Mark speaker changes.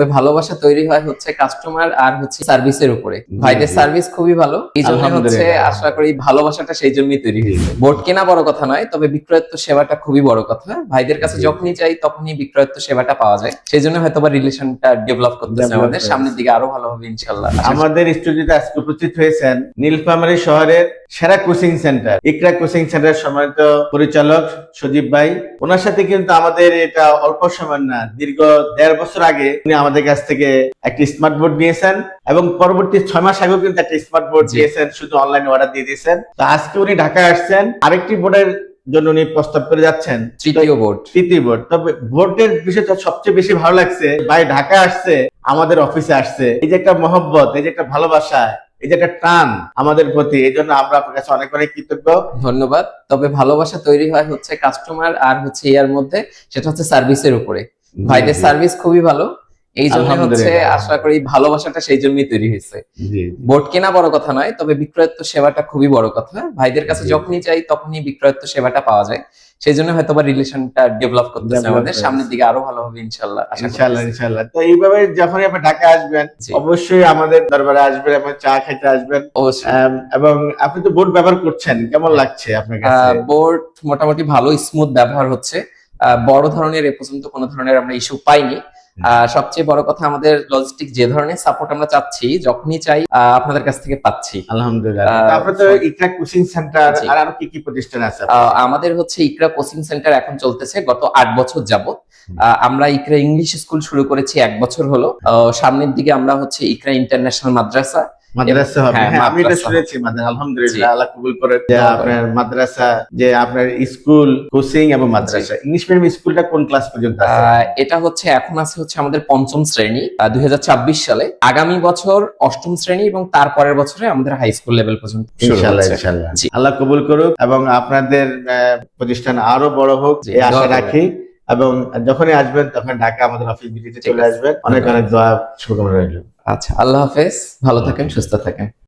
Speaker 1: তবে ভালোবাসা তৈরি হয় হচ্ছে কাস্টমার আর হচ্ছে সার্ভিসের উপরে। ভাইদের সার্ভিস খুবই ভালো, এই জন্য হচ্ছে আশা করি ভালোবাসাটা সেই জন্যই তৈরি হয়েছে। বোর্ড কেনা বড় কথা নয়, তবে বিক্রয়ত্ব সেবাটা খুবই বড় কথা। ভাইদের কাছে যখনই চাই তখনই বিক্রয়ত্ব সেবাটা পাওয়া যায়, সেই জন্য হয়তো বা রিলেশনটা ডেভেলপ করতেছে আমাদের, সামনের দিকে আরো ভালো হবে ইনশাল্লাহ।
Speaker 2: আমাদের স্টুডিওতে আজকে উপস্থিত হয়েছেন নীলফামারী শহরের সেরা কোচিং সেন্টার ইকরা কোচিং সেন্টার সম্মানিত পরিচালক সজীব ভাই। ওনার সাথে কিন্তু আমাদের এটা অল্প সময় না, দীর্ঘ 1.5 বছর আগে উনি আমাদের কাছ থেকে একটি স্মার্ট বোর্ড নিয়েছেন এবং পরবর্তী 6 মাস আগেও কিন্তু একটা স্মার্ট বোর্ড দিয়েছেন, শুধু অনলাইনে অর্ডার দিয়ে দিয়েছেন। তো আজকে উনি ঢাকায় আসছেন আরেকটি বোর্ডের জন্য উনি প্রস্তাব করে যাচ্ছেন, তৃতীয় বোর্ড। তবে বোর্ডের বিষয়টা সবচেয়ে বেশি ভালো লাগছে, ভাই ঢাকায় আসছে, আমাদের অফিসে আসছে, এই যে একটা মহব্বত, এই যে একটা ভালোবাসা, এই যে একটা টান আমাদের প্রতি, এই জন্য আমরা আপনার কাছে অনেক অনেক কৃতজ্ঞ।
Speaker 1: ধন্যবাদ। তবে ভালোবাসা তৈরি হয় হচ্ছে কাস্টমার আর হচ্ছে ইয়ার মধ্যে, সেটা হচ্ছে সার্ভিসের উপরে। ভাইদের সার্ভিস খুবই ভালো, এই জন্য হচ্ছে আশা করি ভালোবাসাটা সেই জন্যই তৈরি হয়েছে। বোর্ড কেনা বড় কথা নয়, তবে বিক্রয়ত্ব সেবাটা খুবই বড় কথা। ভাইদের কাছে যখনই চাই তখনই বিক্রয়ত্ব সেবাটা পাওয়া যায়, সেই জন্য হয়তো বা রিলেশনটা ডেভেলপ করতেছে আমাদের, সামনের দিকে আরো ভালো হবে ইনশাল্লাহ।
Speaker 2: ইনশাল্লাহ। তো এইভাবে যখনই আপনি ঢাকা আসবেন অবশ্যই আমাদের দরবারে আসবেন এবং চা খেতে আসবেন। এবং আপনি তো বোর্ড ব্যবহার করছেন, কেমন লাগছে আপনার কাছে?
Speaker 1: বোর্ড মোটামুটি ভালো, স্মুথ ব্যবহার হচ্ছে। বড় ধরনের এ পর্যন্ত কোনো ধরনের আমরা ইস্যু পাইনি। সবচেয়ে বড় কথা, আমাদের লজিস্টিক যে ধরনের সাপোর্ট আমরা চাচ্ছি, যখনই চাই আপনাদের কাছ থেকে পাচ্ছি
Speaker 2: আলহামদুলিল্লাহ। আপনাদের তো ইকরা কোচিং সেন্টার আর আরো কি কি প্রতিষ্ঠান আছে?
Speaker 1: আমাদের হচ্ছে ইকরা কোচিং সেন্টার এখন চলতেছে গত 8 বছর যাবত। আমরা ইকরা ইংলিশ স্কুল শুরু করেছি 1 বছর হলো। সামনের দিকে আমরা হচ্ছে ইকরা ইন্টারন্যাশনাল মাদ্রাসা
Speaker 2: হবে। হ্যাঁ, আমি এটা শুনেছি। আলহামদুলিল্লাহ, আল্লাহ কবুল করে যে আপনার মাদ্রাসা, যে আপনার স্কুল, কোচিং এবং মাদ্রাসা। ইংলিশ মিডিয়াম স্কুলটা কোন ক্লাস পর্যন্ত আছে?
Speaker 1: এটা হচ্ছে এখন আছে হচ্ছে আমাদের 5ম শ্রেণী 2026 সালে। আগামী বছর 8ম শ্রেণী এবং তারপরের বছরে আমাদের হাই স্কুল লেভেল পর্যন্ত
Speaker 2: ইনশাআল্লাহ। আল্লাহ কবুল করুক এবং আপনাদের প্রতিষ্ঠান আরো বড় হোক এই আশা রাখি। এবং যখনই আসবেন তখন ঢাকা আমাদের অফিস ভিজিটে চলে আসবেন। অনেক অনেক দোয়া, শুভকামনা রইল।
Speaker 1: আচ্ছা, আল্লাহ হাফেজ, ভালো থাকেন, সুস্থ থাকেন।